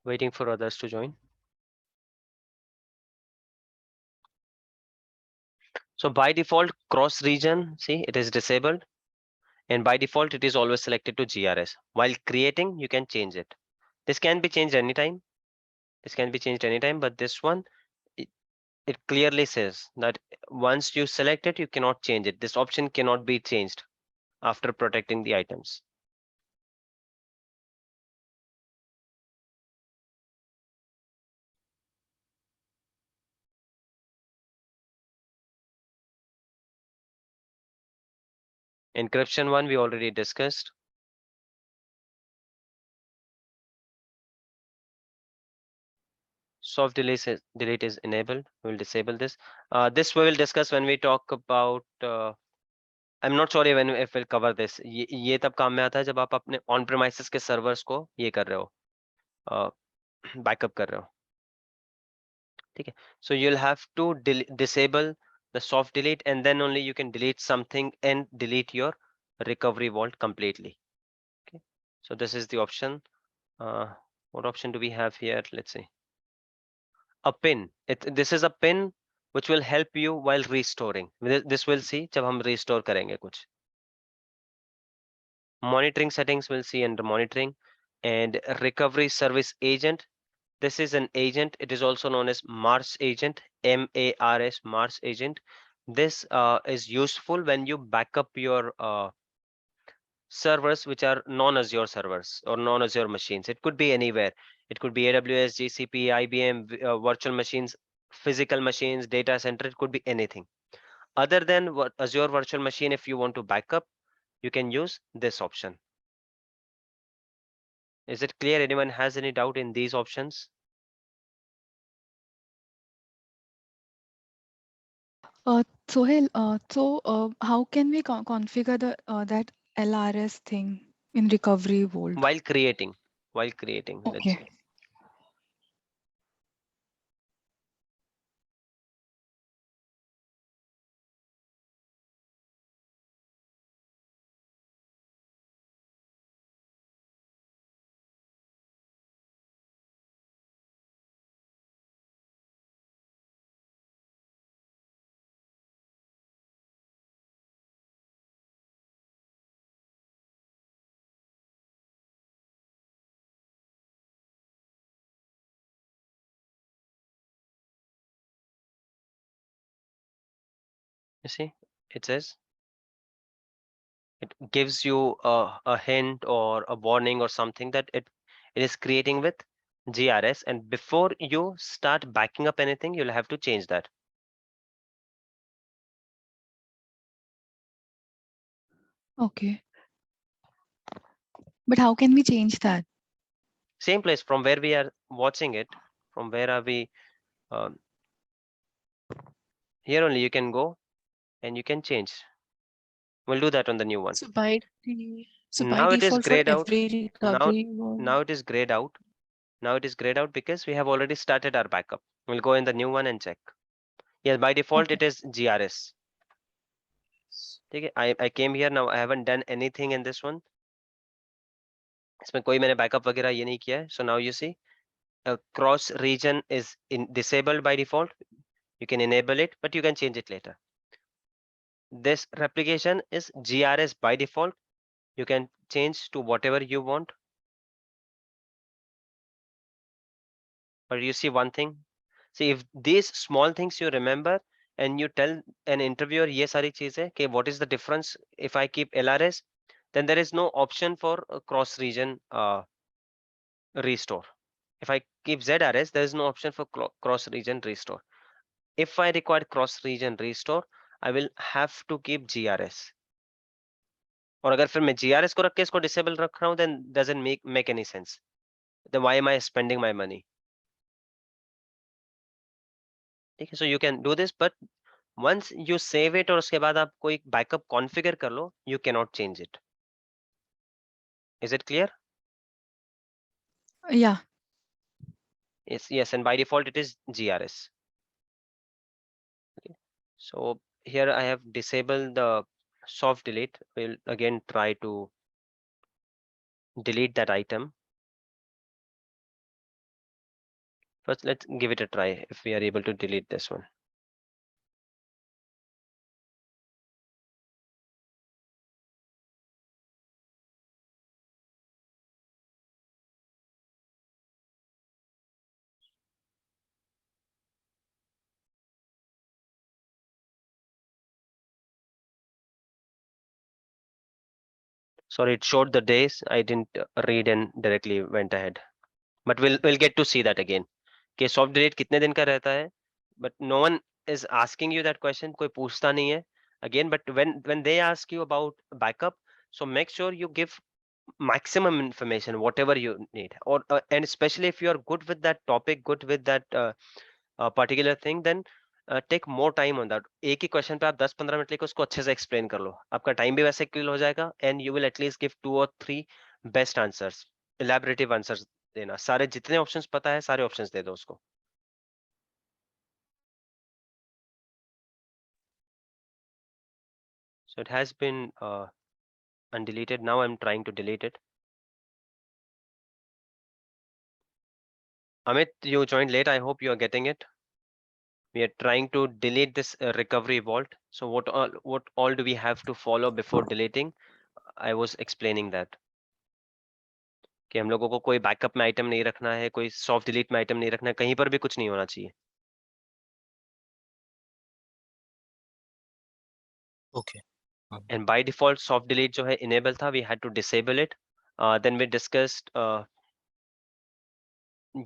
Waiting for others to join. So by default, cross region, see, it is disabled. And by default, it is always selected to GRS. While creating, you can change it. This can be changed anytime. This can be changed anytime, but this one, it clearly says that once you select it, you cannot change it. This option cannot be changed after protecting the items. Encryption one, we already discussed. Soft delete is enabled. We will disable this. This we will discuss when we talk about. I'm not sure when if we'll cover this. ये तब काम में आता है जब आप अपने on premises के servers को ये कर रहे हो, backup कर रहे हो. ठीक है. So you'll have to disable the soft delete, and then only you can delete something and delete your recovery vault completely. Okay. So this is the option. What option do we have here? Let's see. A pin. This is a pin which will help you while restoring. This will see जब हम restore करेंगे कुछ. Monitoring settings we'll see under monitoring, and recovery service agent. This is an agent. It is also known as Mars agent, MARS, Mars agent. This is useful when you backup your servers which are non-Azure servers or non-Azure machines. It could be anywhere. It could be AWS, GCP, IBM, virtual machines, physical machines, data center. It could be anything. Other than what Azure virtual machine, if you want to backup, you can use this option. Is it clear? Anyone has any doubt in these options? Sohail, how can we configure the that LRS thing in recovery vault? While creating, let's Okay. see. You see, it says, it gives you a hint or a warning or something that it is creating with GRS, and before you start backing up anything, you'll have to change that. Okay. But how can we change that? Same place from where we are watching it, from where are we, here only you can go and you can change. We'll do that on the new one. So by Now it is default for grayed out. every Now, recovery vault. now it is grayed out. Now it is grayed out because we have already started our backup. We'll go in the new one and check. Yes, by default Okay. it is GRS. Okay, I came here now. I haven't done anything in this one. इसमें कोई मैंने backup वगैरह ये नहीं किया है. So now you see, cross region is disabled by default. You can enable it, but you can change it later. This replication is GRS by default. You can change to whatever you want. But you see one thing. See, if these small things you remember and you tell an interviewer ये सारी चीजें, okay, what is the difference if I keep LRS, then there is no option for cross region restore. If I keep ZRS, there is no option for cross region restore. If I require cross region restore, I will have to keep GRS. और अगर फिर मैं GRS को रख के इसको disable रख रहा हूँ, then doesn't make any sense. Then why am I spending my money? ठीक है, so you can do this, but once you save it और उसके बाद आप कोई backup configure कर लो, you cannot change it. Is it clear? Yeah. Yes, and by default it is GRS. Okay. So here I have disabled the soft delete. We'll again try to delete that item. First, let's give it a try if we are able to delete this one. Sorry, it showed the days. I didn't read and directly went ahead. But we'll get to see that again. कि soft delete कितने दिन का रहता है? But no one is asking you that question. कोई पूछता नहीं है. Again, but when they ask you about backup, so make sure you give maximum information, whatever you need. Or and especially if you are good with that topic, good with that particular thing, then take more time on that. एक ही question पे आप 10-15 minute लेके उसको अच्छे से explain कर लो. आपका टाइम भी वैसे किल हो जाएगा and you will at least give 2 और 3 बेस्ट आंसर्स, इलैबोरेटिव आंसर्स देना. सारे जितने ऑप्शंस पता है सारे ऑप्शंस दे दो उसको. So it has been undeleted. Now I'm trying to delete it. Amit, you joined late. I hope you are getting it. We are trying to delete this recovery vault. So what all do we have to follow before deleting? I was explaining that. कि हम लोगों को कोई backup में item नहीं रखना है, कोई सॉफ्ट डिलीट में आइटम नहीं रखना है, कहीं पर भी कुछ नहीं होना चाहिए. Okay. And by default soft delete जो है इनेबल था, we had to disable it. Then we discussed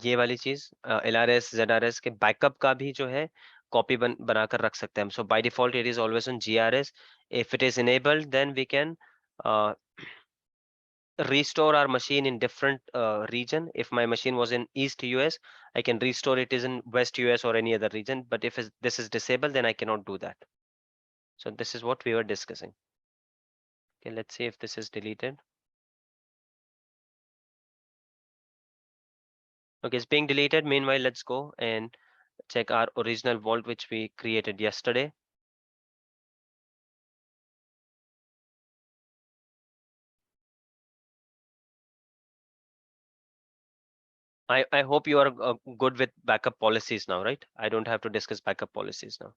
ये वाली चीज, LRS ZRS के बैकअप का भी जो है कॉपी बनाकर रख सकते हैं हम. So by default it is always on GRS. If it is enabled then we can restore our machine in different region. If my machine was in East US, I can restore it is in West US or any other region. But if this is disabled, then I cannot do that. So this is what we were discussing. Okay, let's see if this is deleted. Okay, it's being deleted. Meanwhile, let's go and check our original vault which we created yesterday. I hope you are good with backup policies now, right? I don't have to discuss backup policies now.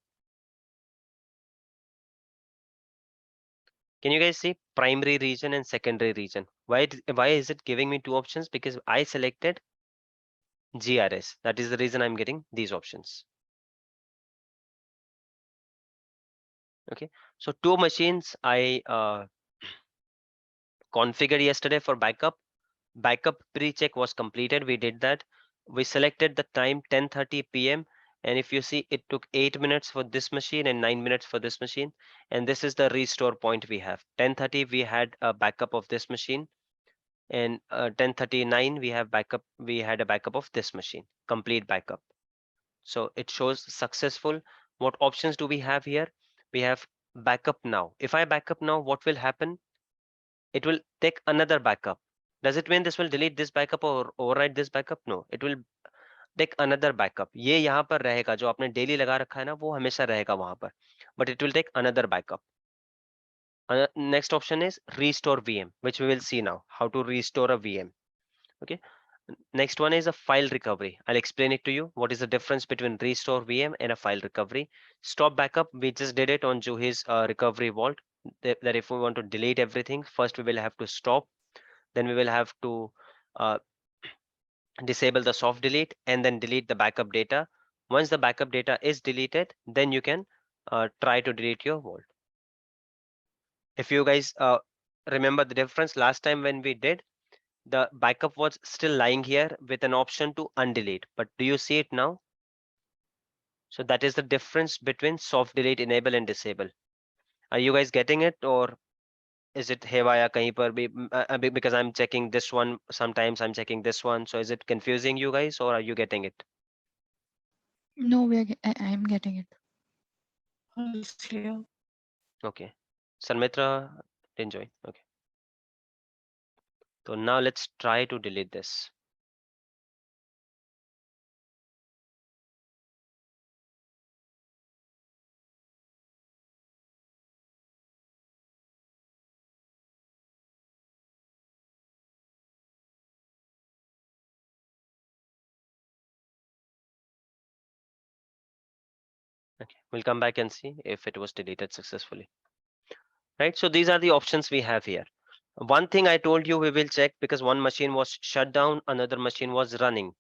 Can you guys see primary region and secondary region? Why is it giving me two options? Because I selected GRS. That is the reason I'm getting these options. Okay, so two machines I configured yesterday for backup. Backup pre-check was completed. We did that. We selected the time 10:30 p.m. and if you see, it took 8 minutes for this machine and 9 minutes for this machine. And this is the restore point we have. 10:30 we had a backup of this machine, and 10:39 we had a backup of this machine, complete backup. So it shows successful. What options do we have here? We have backup now. If I backup now, what will happen? It will take another backup. Does it mean this will delete this backup or override this backup? No, it will take another backup. ये यहाँ पर रहेगा, जो आपने daily लगा रखा है ना, वो हमेशा रहेगा वहां पर. But it will take another backup. Next option is restore VM, which we will see now how to restore a VM. Okay. Next one is a file recovery. I'll explain it to you. What is the difference between restore VM and a file recovery? Stop backup, we just did it on Juhi's recovery vault. That if we want to delete everything, first we will have to stop. Then we will have to disable the soft delete and then delete the backup data. Once the backup data is deleted, then you can try to delete your vault. If you guys remember the difference last time when we did, the backup was still lying here with an option to undelete, but do you see it now? So that is the difference between soft delete enable and disable. Are you guys getting it, or is it haywire kahin par bhi? Because I'm checking this one, sometimes I'm checking this one. So is it confusing you guys, or are you getting it? No, I'm getting it. It's clear. Okay. Sanmitra didn't join. Okay. So now let's try to delete this. Okay, we'll come back and see if it was deleted successfully. Right, so these are the options we have here. One thing I told you we will check, because one machine was shut down, another machine was running.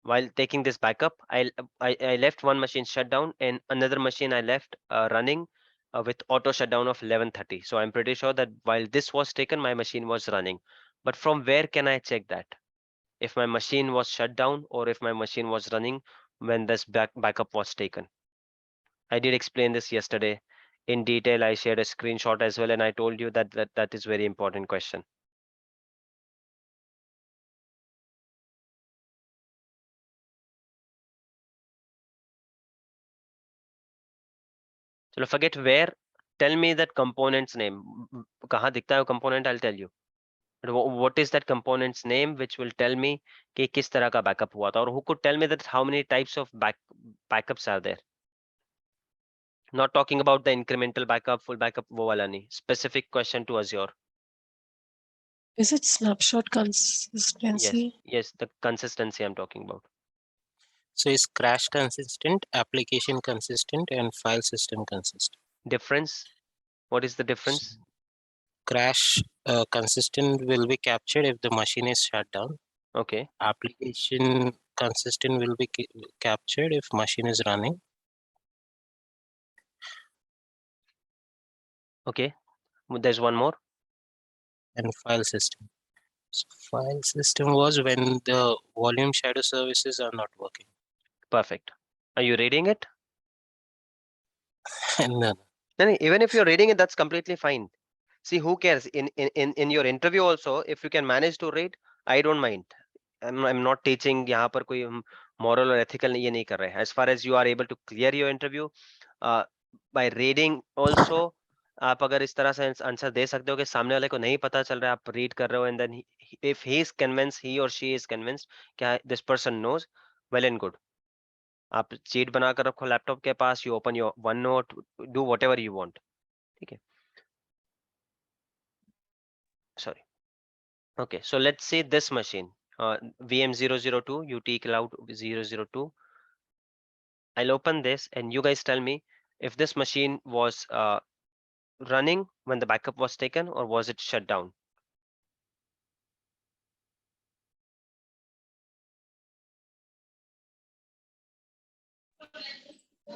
While taking this backup, I left one machine shut down and another machine I left running with auto shutdown of 11:30. So I'm pretty sure that while this was taken, my machine was running. But from where can I check that? If my machine was shut down or if my machine was running when this backup was taken. I did explain this yesterday in detail. I shared a screenshot as well, and I told you that that is very important question. So forget where. Tell me that component's name. कहाँ दिखता है वो component? I'll tell you. But what is that component's name, which will tell me कि किस तरह का backup हुआ था, और who could tell me that how many types of backups are there? Not talking about the incremental backup, full backup, वो वाला नहीं. Specific question to Azure. Is it snapshot Yes, consistency? yes, the consistency I'm talking about. So is crash consistent, application consistent, and file system consistent? Difference? What is the difference? Crash consistent will be captured if the machine is shut down. Okay, Application consistent will be captured if machine is running. okay. There's one more. And file system. So file system was when the volume shadow services are not working. Perfect. Are you reading it? And then No, even if you're reading it, that's completely fine. See, who cares? In your interview also, if you can manage to read, I don't mind. I'm not teaching यहाँ पर कोई moral or ethical ये नहीं कर रहे हैं. As far as you are able to clear your interview by reading also, आप अगर इस तरह से आंसर दे सकते हो कि सामने वाले को नहीं पता चल रहा है, आप रीड कर रहे हो, and then if he is convinced, he or she is convinced कि this person knows, well and good. आप चीट बनाकर रखो लैपटॉप के पास, you open your OneNote, do whatever you want. ठीक है. Sorry. Okay, so let's say this machine, VM002, UT-Kloud 002. I'll open this and you guys tell me if this machine was running when the backup was taken, or was it shut down?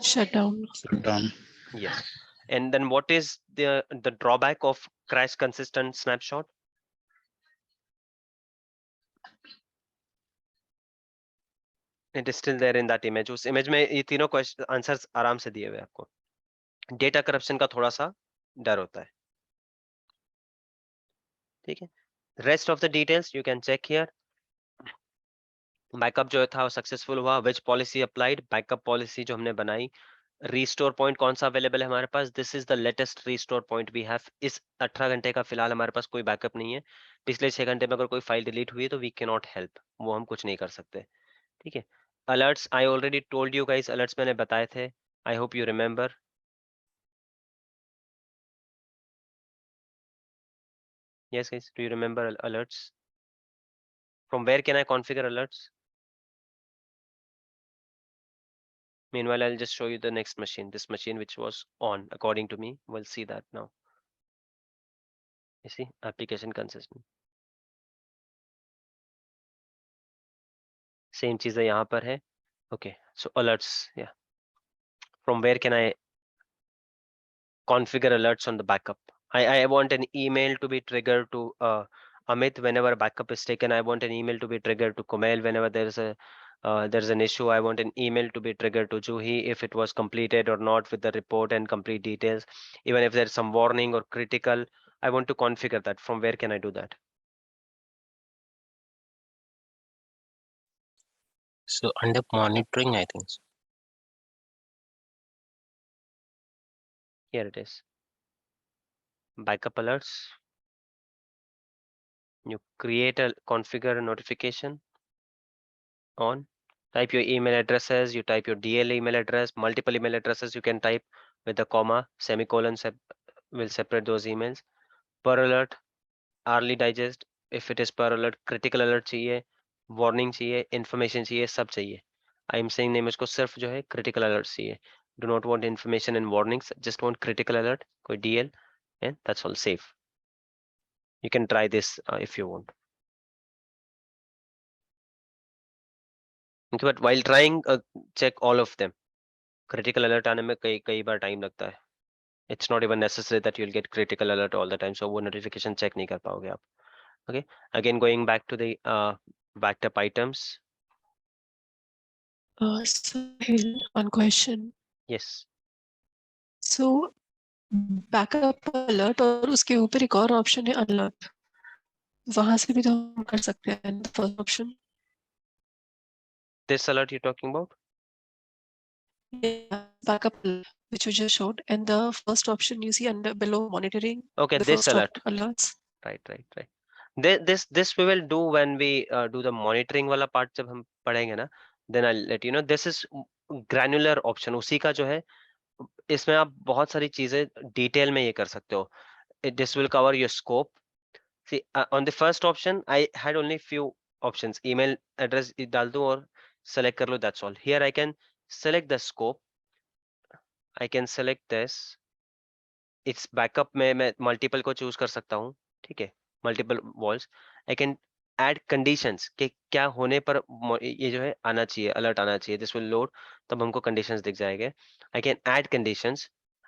shut down. Done. Yes. And then what is the drawback of crash consistent snapshot? It is still there in that image. उस image में ये तीनों question answers आराम से दिए हुए हैं आपको. Data corruption का थोड़ा सा डर होता है. ठीक है. Rest of the details you can check here. Backup जो था वो सक्सेसफुल हुआ. विच पॉलिसी अप्लाइड? बैकअप पॉलिसी जो हमने बनाई. रीस्टोर पॉइंट कौन सा अवेलेबल है हमारे पास? This is the latest restore point we have. इस 18 घंटे का फिलहाल हमारे पास कोई बैकअप नहीं है. पिछले 6 घंटे में अगर कोई फाइल डिलीट हुई है तो वी कैन नॉट हेल्प, वो हम कुछ नहीं कर सकते. ठीक है. Alerts I already told you guys, alerts मैंने बताए थे. I hope you remember. Yes guys, do you remember alerts? From where can I configure alerts? Meanwhile, I'll just show you the next machine, this machine which was on according to me. We'll see that now. You see, application consistent. Same चीज़ है यहाँ पर है. Okay, so alerts, yeah. From where can I configure alerts on the backup? I want an email to be triggered to Amit whenever backup is taken. I want an email to be triggered to Kumail whenever there's an issue. I want an email to be triggered to Juhi if it was completed or not with the report and complete details. Even if there's some warning or critical, I want to configure that. From where can I do that? So under monitoring, I think so. Here it is. Backup alerts. You create a configure a notification on. Type your email addresses, you type your DL email address, multiple email addresses you can type with a comma, semicolon will separate those emails. Per alert, hourly digest, if it is per alert, critical alert चाहिए, warning चाहिए, information चाहिए, सब चाहिए. I am saying नहीं, मुझको सिर्फ जो है क्रिटिकल अलर्ट चाहिए. Do not want information and warnings, just want critical alert, कोई DL, and that's all. Safe. You can try this if you want. Okay, but while trying, check all of them. Critical alert आने में कई बार time लगता है. It's not even necessary that you'll get critical alert all the time, so वो notification check नहीं कर पाओगे आप. Okay, again going back to the backed up items. So one question. Yes. So backup alert और उसके ऊपर एक और ऑप्शन है अलर्ट, वहां से भी तो हम कर सकते हैं first option. This alert you're talking about? Yeah, backup alert, which you just showed, and the first option you see under below monitoring. Okay, the this first alert. alerts. Right. This we will do when we do the monitoring वाला part जब हम पढ़ेंगे ना, then I'll let you know. This is granular option, उसी का जो है, इसमें आप बहुत सारी चीजें डिटेल में ये कर सकते हो. This will cover your scope. See, on the first option, I had only few options. Email address डाल दूं और select कर लो, that's all. Here I can select the scope. I can select this. It's backup में मैं multiple को choose कर सकता हूँ, ठीक है, multiple walls. I can add conditions कि क्या होने पर ये जो है आना चाहिए, alert आना चाहिए. This will load, तब हमको conditions दिख जाएंगे. I can add conditions.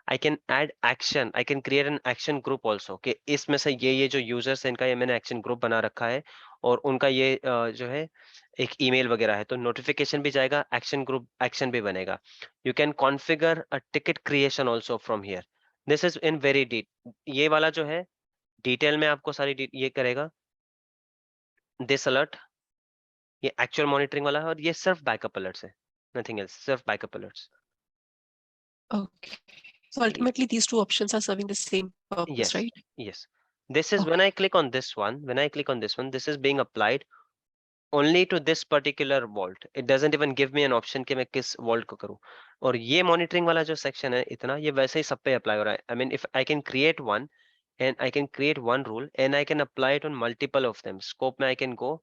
I can add action. I can create an action group also कि इसमें से ये जो users हैं इनका ये मैंने action group बना रखा है और उनका ये जो है एक email वगैरह है, तो notification भी जाएगा, action group action भी बनेगा. You can configure a ticket creation also from here. This is in very deep. ये वाला जो है डिटेल में आपको सारी ये करेगा. This alert ये एक्चुअल मॉनिटरिंग वाला है और ये सिर्फ बैकअप अलर्ट्स है, नथिंग एल्स, सिर्फ backup alerts. Okay. So ultimately, these two options are serving the same purpose, Yes, right? yes. This is when I click on this one, this is being applied only to this particular vault. It doesn't even give me an option कि मैं किस vault को करूं. और ये monitoring वाला जो section है इतना, ये वैसे ही सब पे apply हो रहा है. I mean, if I can create one and I can create one rule and I can apply it on multiple of them. Scope में I can go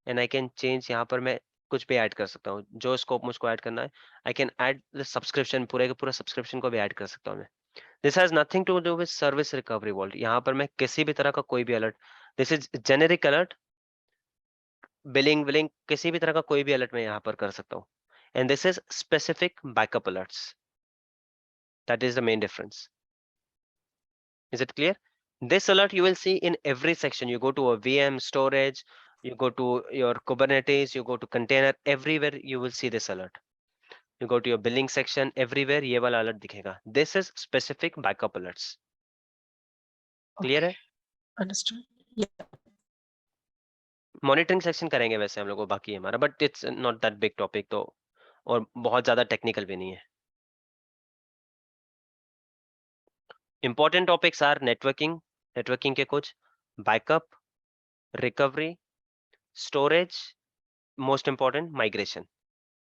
and I can change, यहाँ पर मैं कुछ भी add कर सकता हूँ, जो स्कोप मुझको ऐड करना है. I can add the subscription, पूरे के पूरे सब्सक्रिप्शन को भी ऐड कर सकता हूँ मैं. This has nothing to do with service recovery vault. यहाँ पर मैं किसी भी तरह का कोई भी alert, this is generic alert, billing willing किसी भी तरह का कोई भी अलर्ट मैं यहाँ पर कर सकता हूँ. And this is specific backup alerts. That is the main difference. Is it clear? This alert you will see in every section. You go to a VM storage, you go to your Kubernetes, you go to container, everywhere you will see this alert. You go to your billing section, everywhere ये वाला alert दिखेगा. This is specific backup alerts. Clear है? Understood. Yeah. Monitoring section करेंगे वैसे हम लोग बाकी हमारा, but it's not that big topic, तो और बहुत ज्यादा टेक्निकल भी नहीं है. इंपॉर्टेंट टॉपिक्स आर नेटवर्किंग के कुछ, backup, recovery, storage, most important migration.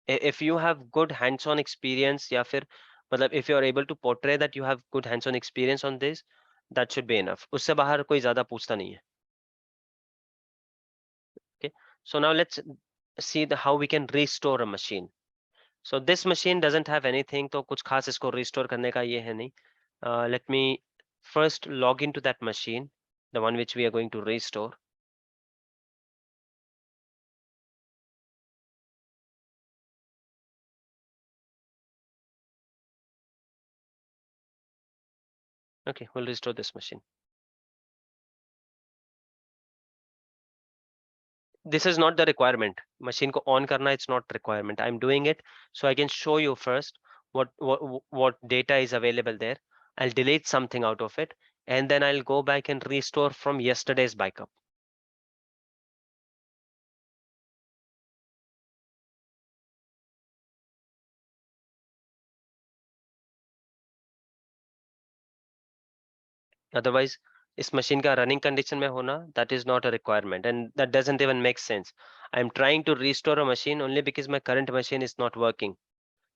If you have good hands on experience, या फिर मतलब if you are able to portray that you have good hands on experience on this, that should be enough. उससे बाहर कोई ज्यादा पूछता नहीं है. Okay, so now let's see how we can restore a machine. So this machine doesn't have anything, तो कुछ खास इसको restore करने का ये है नहीं. Let me first log into that machine, the one which we are going to restore. Okay, we'll restore this machine. This is not the requirement. Machine को on करना, it's not requirement. I'm doing it so I can show you first what data is available there. I'll delete something out of it, and then I'll go back and restore from yesterday's backup. Otherwise, इस machine का running condition में होना, that is not a requirement, and that doesn't even make sense. I'm trying to restore a machine only because my current machine is not working.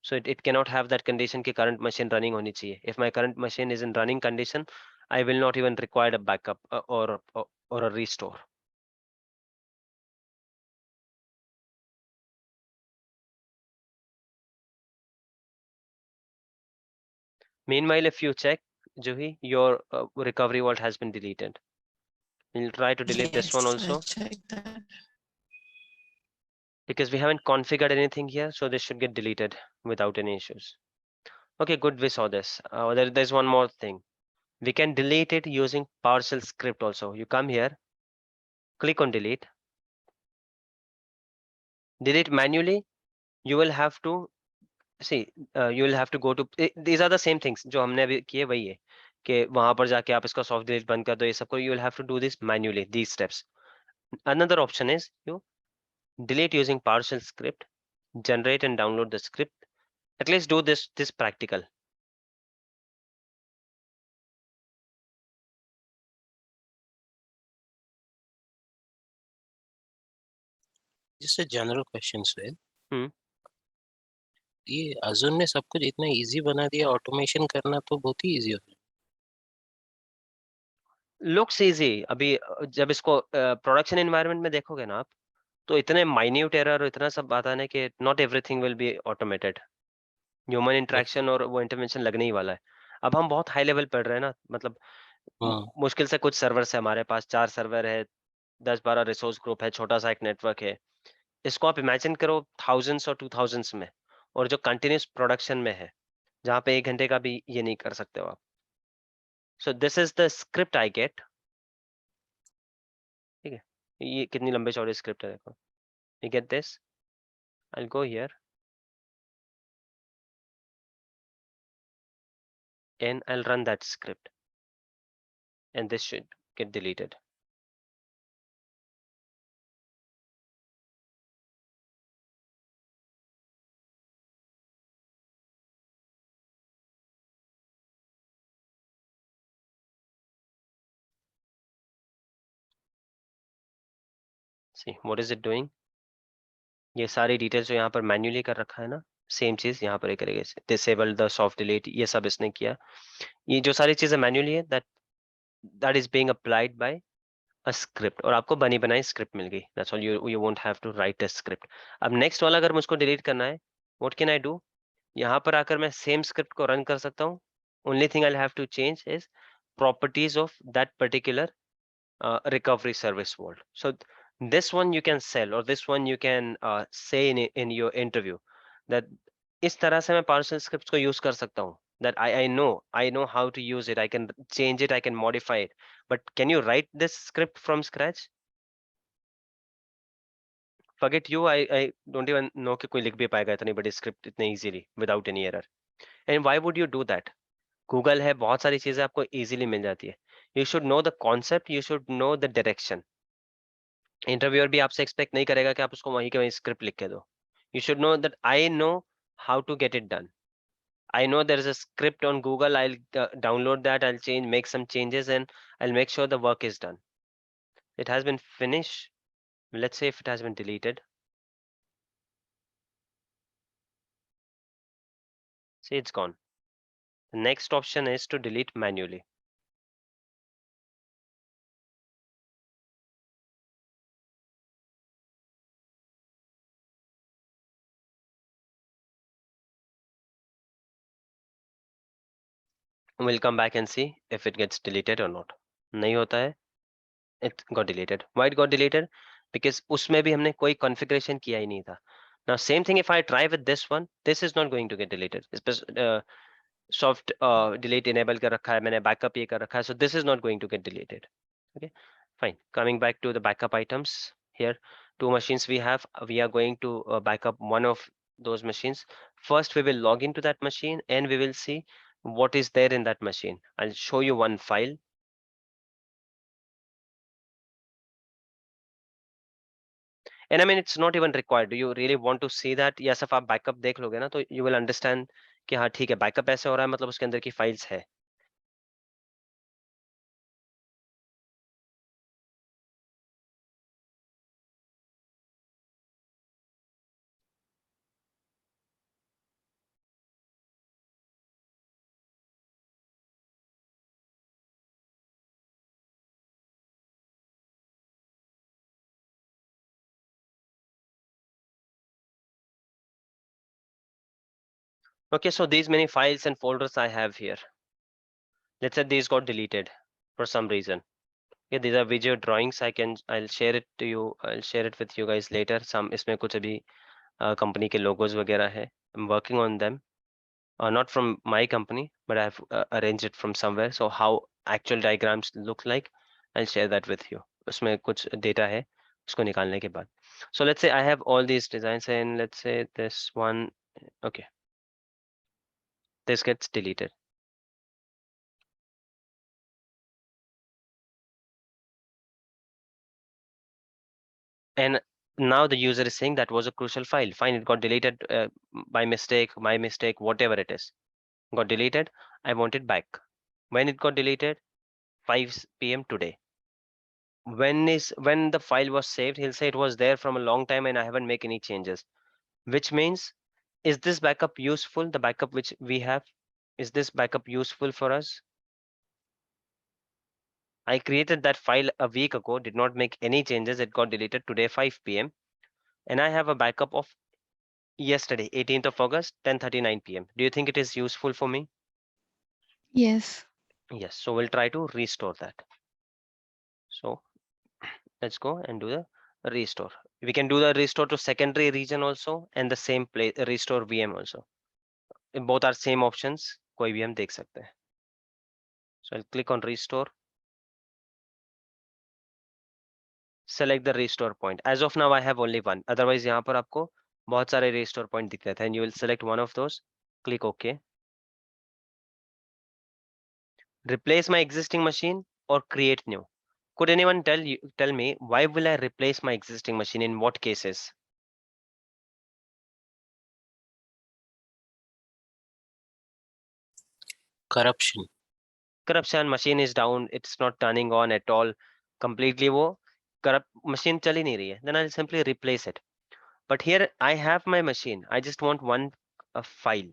So it cannot have that condition कि current machine running होनी चाहिए. If my current machine is in running condition, I will not even require a backup or a restore. Meanwhile, if you check, Juhi, your recovery vault has been deleted. We'll try to delete this one Yes, also I checked that. because we haven't configured anything here, so this should get deleted without any issues. Okay, good, we saw this. There's one more thing. We can delete it using PowerShell script also. You come here, click on delete. Delete manually, you will have to see, you will have to go to, these are the same things जो हमने अभी किए वही है कि वहां पर जाके आप इसका सॉफ्ट डिलीट बंद कर दो ये सबको. You will have to do this manually, these steps. Another option is you delete using PowerShell script, generate and download the script. At least do this practical. Just a general question, Suhail. हम्म. ये Azure ने सब कुछ इतना easy बना दिया, automation करना तो बहुत ही इजी हो गया. Looks easy. अभी जब इसको प्रोडक्शन एनवायरनमेंट में देखोगे ना आप, तो इतने माइन्यूट एरर और इतना सब आता है ना कि not everything will be automated. Human interaction और वो इंटरवेंशन लगने ही वाला है. अब हम बहुत हाई लेवल पढ़ रहे हैं ना, मतलब मुश्किल से कुछ सर्वर्स है हमारे पास, 4 सर्वर है, 10-12 रिसोर्स ग्रुप है, छोटा सा एक नेटवर्क है. इसको आप इमेजिन करो थाउजेंड्स और 2000s में, और जो कंटिन्यूस प्रोडक्शन में है, जहाँ पे 1 घंटे का भी ये नहीं कर सकते हो आप. So this is the script I get. ठीक है, ये कितनी लंबे चौड़े स्क्रिप्ट है देखो. You get this? I'll go here and I'll run that script and this should get deleted. See what is it doing? ये सारी डिटेल्स जो यहाँ पर मैन्युअली कर रखा है ना, सेम चीज यहाँ पर करेगा. डिसेबल द सॉफ्ट डिलीट, ये सब इसने किया. ये जो सारी चीजें मैन्युअली है, that is being applied by a script, और आपको बनी बनाई स्क्रिप्ट मिल गई. That's all. You won't have to write a script. अब नेक्स्ट वाला अगर मुझको डिलीट करना है, what can I do? यहाँ पर आकर मैं सेम स्क्रिप्ट को रन कर सकता हूँ. Only thing I'll have to change is properties of that particular recovery service vault. So this one you can sell, or this one you can say in your interview that इस तरह से मैं PowerShell scripts को use कर सकता हूँ. That I know how to use it. I can change it. I can modify it. But can you write this script from scratch? Forget you. I don't even know कि कोई लिख भी पाएगा इतनी बड़ी script इतने easily without any error. And why would you do that? Google है, बहुत सारी चीजें आपको easily मिल जाती है. You should know the concept. You should know the direction. Interviewer भी आपसे एक्सपेक्ट नहीं करेगा कि आप उसको वहीं के वहीं स्क्रिप्ट लिख के दो. You should know that I know how to get it done. I know there is a script on Google. I download that, I change, make some changes and I make sure the work is done. It has been finished. Let's say if it has been deleted. See, it's gone. The next option is to delete manually. We'll come back and see if it gets deleted or not. नहीं होता है, it got deleted. Why it got deleted? Because उसमें भी हमने कोई configuration किया ही नहीं था. Now same thing if I try with this one, this is not going to get deleted. Soft delete enable कर रखा है मैंने, backup ये कर रखा है, so this is not going to get deleted. Okay, fine. Coming back to the backup items here, 2 machines we have. We are going to backup one of those machines. First we will log into that machine and we will see what is there in that machine. I'll show you one file. And I mean, it's not even required. Do you really want to see that? या सिर्फ आप backup देख लोगे ना, तो you will understand कि हाँ ठीक है, बैकअप ऐसे हो रहा है, मतलब उसके अंदर की फाइल्स है. Okay, so these many files and folders I have here. Let's say these got deleted for some reason. Yeah, these are video drawings. I'll share it to you. I'll share it with you guys later. Some इसमें कुछ अभी company के logos वगैरह है. I'm working on them. Not from my company, but I've arranged it from somewhere. So how actual diagrams look like, I'll share that with you. उसमें कुछ data है, उसको निकालने के बाद. So let's say I have all these designs, and let's say this one, okay, this gets deleted. And now the user is saying that was a crucial file. Fine, it got deleted by mistake, my mistake, whatever it is. Got deleted. I want it back. When it got deleted? 5 p.m. today. When the file was saved, he'll say it was there from a long time and I haven't made any changes. Which means, is this backup useful? The backup which we have, is this backup useful for us? I created that file a week ago, did not make any changes. It got deleted today 5 p.m. and I have a backup of yesterday 18th of August 10:39 p.m. Do you think it is useful for me? Yes. Yes, so we'll try to restore that. So let's go and do the restore. We can do the restore to secondary region also and the same place restore VM also. Both are same options. कोई भी हम देख सकते हैं. So I'll click on restore. Select the restore point. As of now I have only one. Otherwise यहाँ पर आपको बहुत सारे restore point दिख रहे थे and you will select one of those. Click OK. Replace my existing machine or create new. Could anyone tell me why will I replace my existing machine, in what cases? Corruption. Corruption, machine is down, it's not turning on at all. Completely वो corrupt machine चल ही नहीं रही है. Then I'll simply replace it. But here I have my machine. I just want one file.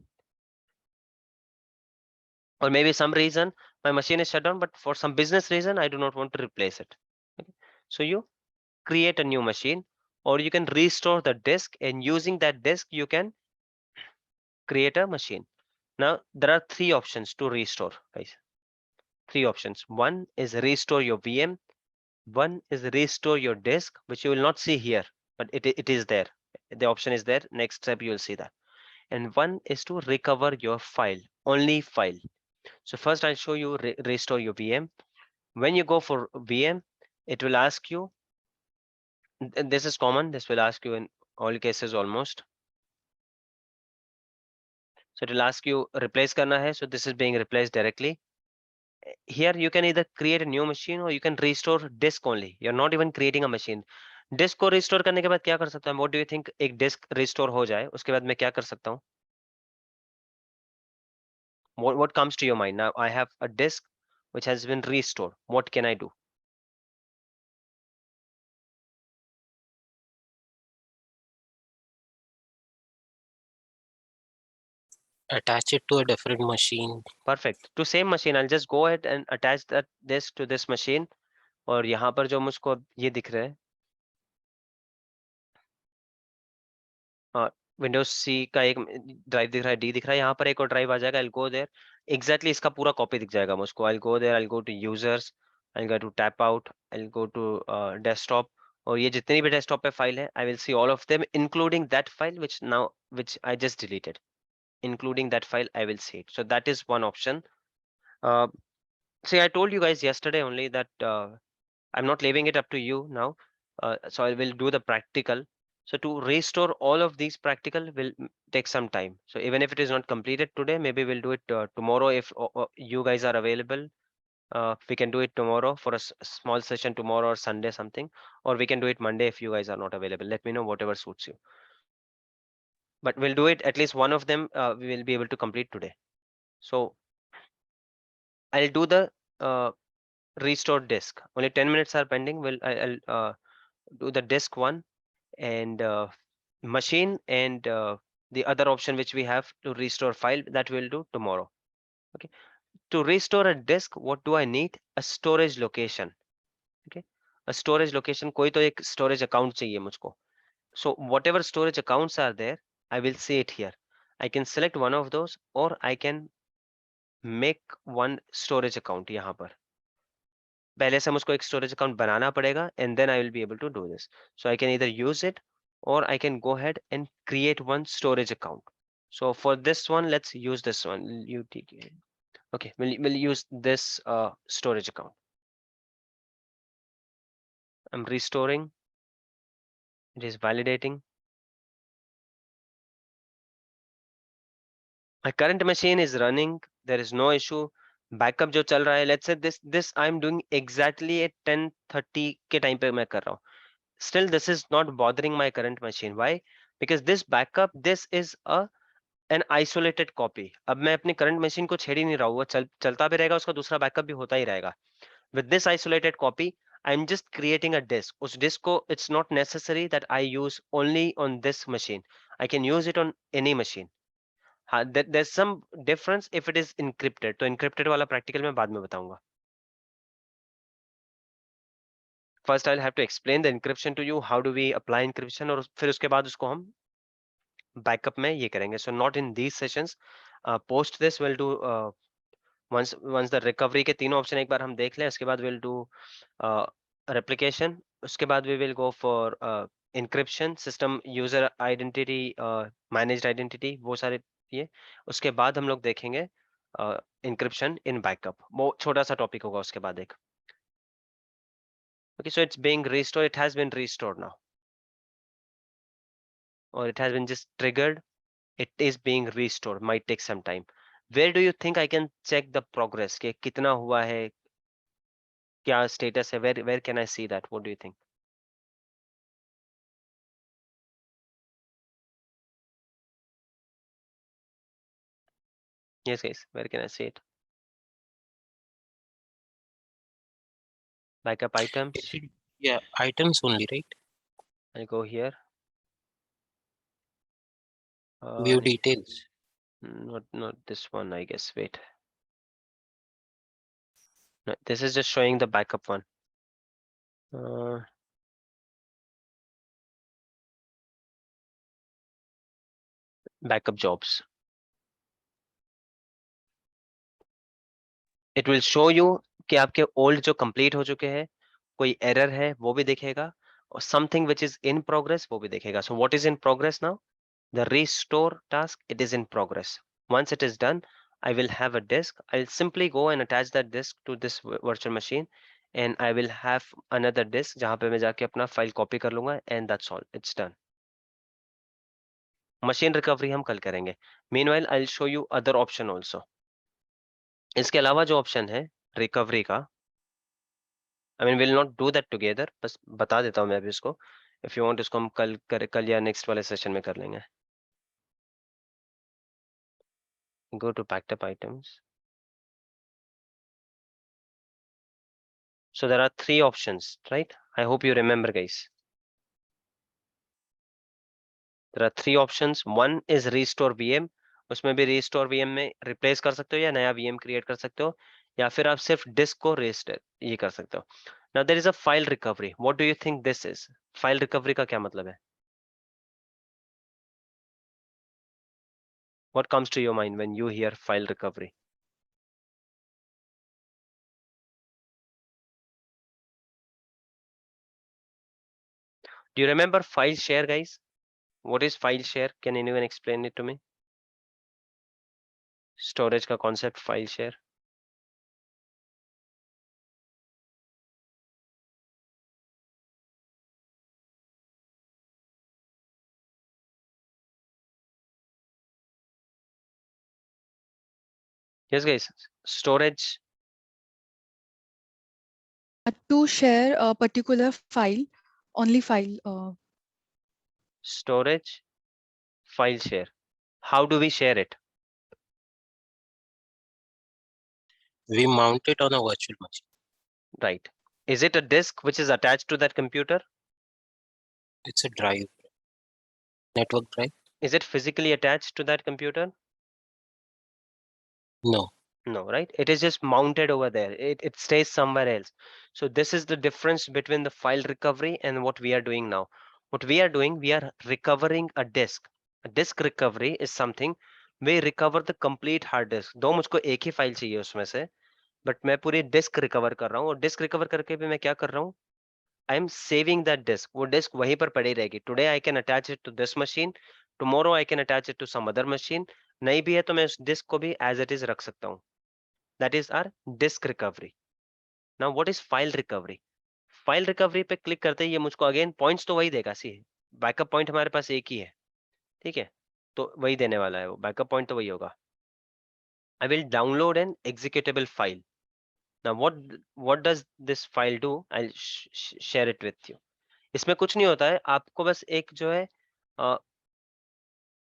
Or maybe some reason my machine is shut down, but for some business reason I do not want to replace it. Okay. So you create a new machine, or you can restore the disk, and using that disk you can create a machine. Now there are three options to restore, guys. Three options. One is restore your VM. One is restore your disk, which you will not see here, but it is there. The option is there. Next step you will see that. And one is to recover your file, only file. So first I'll show you restore your VM. When you go for VM, it will ask you, this is common, this will ask you in all cases almost. So it will ask you replace karna hai, so this is being replaced directly. Here you can either create a new machine or you can restore disk only. You're not even creating a machine. Disk को restore करने के बाद क्या कर सकता हूँ? What do you think? एक disk restore हो जाए, उसके बाद मैं क्या कर सकता हूँ? What comes to your mind? Now I have a disk which has been restored. What can I do? Attach it to a different machine. Perfect. To same machine, I'll just go ahead and attach that disk to this machine. और यहाँ पर जो मुझको ये दिख रहा है, Windows सी का एक ड्राइव दिख रहा है, डी दिख रहा है, यहाँ पर एक और ड्राइव आ जाएगा. I'll go there. Exactly इसका पूरा कॉपी दिख जाएगा मुझको. I'll go there. I'll go to users. I'll go to tap out. I'll go to desktop. और ये जितनी भी desktop पे फाइल है, I will see all of them, including that file which I just deleted. Including that file, I will see it. So that is one option. See, I told you guys yesterday only that I'm not leaving it up to you now. So I will do the practical. So to restore all of these practical will take some time. So even if it is not completed today, maybe we'll do it tomorrow if you guys are available. We can do it tomorrow for a small session tomorrow or Sunday something, or we can do it Monday if you guys are not available. Let me know whatever suits you. But we'll do it, at least one of them we will be able to complete today. So I'll do the restore disk. Only 10 minutes are pending. I'll do the disk one and machine, and the other option which we have to restore file, that we'll do tomorrow. Okay. To restore a disk, what do I need? A storage location. Okay. A storage location. कोई तो एक storage account चाहिए मुझको. So whatever storage accounts are there, I will see it here. I can select one of those or I can make one storage account यहाँ पर. पहले से मुझको एक storage account बनाना पड़ेगा and then I will be able to do this. So I can either use it or I can go ahead and create one storage account. So for this one, let's use this one. UT-Kloud. Okay, we'll use this storage account. I'm restoring. It is validating. My current machine is running. There is no issue. Backup जो चल रहा है. Let's say this I'm doing exactly at 10:30 के time पे मैं कर रहा हूँ. Still, this is not bothering my current machine. Why? Because this backup, this is an isolated copy. अब मैं अपनी current machine को छेड़ ही नहीं रहा हूँ. वो चलता भी रहेगा, उसका दूसरा backup भी होता ही रहेगा. With this isolated copy, I'm just creating a disk. उस disk को, it's not necessary that I use only on this machine. I can use it on any machine. हाँ, there's some difference if it is encrypted. तो encrypted वाला practical मैं बाद में बताऊंगा. First, I'll have to explain the encryption to you. How do we apply encryption? और फिर उसके बाद उसको हम backup में ये करेंगे. So not in these sessions. Post this, we'll do once the recovery के तीनों option एक बार हम देख लें. उसके बाद we'll do replication. उसके बाद we will go for encryption, system user identity, managed identity, वो सारे ये. उसके बाद हम लोग देखेंगे encryption in backup. वो छोटा सा topic होगा उसके बाद एक. Okay, so it's being restored. It has been restored now, or it has been just triggered. It is being restored. Might take some time. Where do you think I can check the progress? कि कितना हुआ है, क्या status है? Where can I see that? What do you think? Yes, guys. Where can I see it? Backup items. Yeah, items only, right? I go here. View details. Not this one, I guess. Wait. No, this is just showing the backup one. Backup jobs. It will show you कि आपके old जो complete हो चुके हैं, कोई error है वो भी दिखेगा, और something which is in progress वो भी दिखेगा. So what is in progress now? The restore task, it is in progress. Once it is done, I will have a disk. I'll simply go and attach that disk to this virtual machine, and I will have another disk जहाँ पे मैं जाके अपना file copy कर लूंगा, and that's all. It's done. Machine recovery हम कल करेंगे. Meanwhile, I'll show you other option also. इसके अलावा जो option है recovery का, I mean, we'll not do that together. बस बता देता हूँ मैं अभी इसको. If you want, इसको हम कल या next वाले session में कर लेंगे. Go to backup items. So there are three options, right? I hope you remember, guys. There are three options. One is restore VM. उसमें भी restore VM में replace कर सकते हो या नया VM create कर सकते हो, या फिर आप सिर्फ disk को restore ये कर सकते हो. Now there is a file recovery. What do you think this is? File recovery का क्या मतलब है? What comes to your mind when you hear file recovery? Do you remember file share, guys? What is file share? Can anyone explain it to me? Storage का concept, file share. Yes, guys. Storage. To share a particular file, only file. Storage, file share. How do we share it? We mount it on a virtual machine. Right. Is it a disk which is attached to that computer? It's a drive, network drive. Is it physically attached to that computer? No, No, right? It is just mounted over there. It stays somewhere else. So this is the difference between the file recovery and what we are doing now. What we are doing, we are recovering a disk. Disk recovery is something we recover the complete hard disk. दो मुझको एक ही file चाहिए उसमें से, but मैं पूरी disc recover कर रहा हूँ, और डिस्क रिकवर करके भी मैं क्या कर रहा हूँ, I am saving that disk. वो डिस्क वहीं पर पड़ी रहेगी। Today I can attach it to this machine, tomorrow I can attach it to some other machine. नहीं भी है तो मैं उस डिस्क को भी एज इट इज रख सकता हूँ। That is our disk recovery. Now what is file recovery? File recovery पे क्लिक करते ही ये मुझको अगेन पॉइंट्स तो वही देगा। सी, बैकअप पॉइंट हमारे पास एक ही है, ठीक है, तो वही देने वाला है वो, बैकअप पॉइंट तो वही होगा। I will download an executable file. Now what does this file do? I share it with you. इसमें कुछ नहीं होता है, आपको बस एक जो है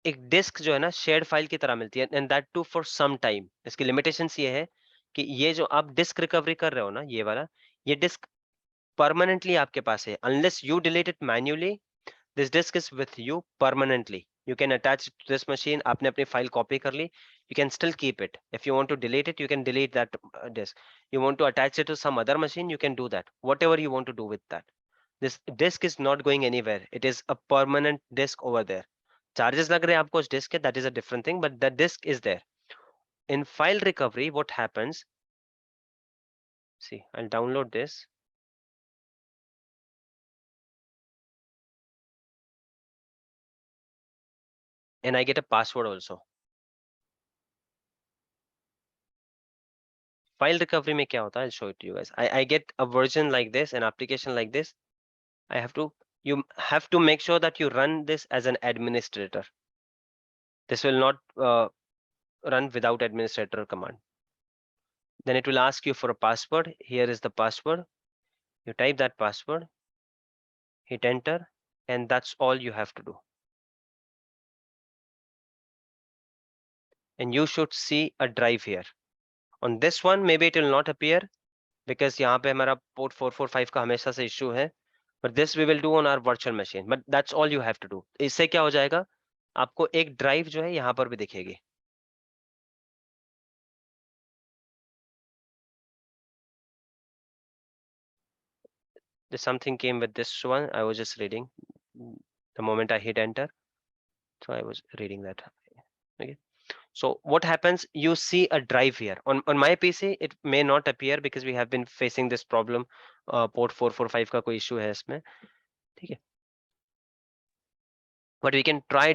एक डिस्क जो है ना शेयर्ड फाइल की तरह मिलती है, and that too for some time. इसकी लिमिटेशंस ये है कि ये जो आप डिस्क रिकवरी कर रहे हो ना, ये वाला, ये डिस्क परमानेंटली आपके पास है। Unless you delete it manually, this disk is with you permanently. You can attach it to this machine. आपने अपनी फाइल कॉपी कर ली, you can still keep it. If you want to delete it, you can delete that disk. You want to attach it to some other machine, you can do that, whatever you want to do with that. This disk is not going anywhere. It is a permanent disk over there. Charges लग रहे हैं आपको उस disk के, that is a different thing, but the disk is there. In file recovery, what happens? See, I'll download this. And I get a password also. File recovery में क्या होता है? I'll show it to you guys. I get a version like this, an application like this. You have to make sure that you run this as an administrator. This will not run without administrator command. Then it will ask you for a password. Here is the password. You type that password, hit enter, and that's all you have to do. And you should see a drive here. On this one, maybe it will not appear because यहाँ पे हमारा port 445 का हमेशा से issue है. But this we will do on our virtual machine. But that's all you have to do. इससे क्या हो जाएगा? आपको एक drive जो है यहाँ पर भी दिखेगी. There's something came with this one. I was just reading the moment I hit enter. So I was reading that. Okay. So what happens? You see a drive here on my PC. It may not appear because we have been facing this problem. Port 445 का कोई issue है इसमें, ठीक है? But we can try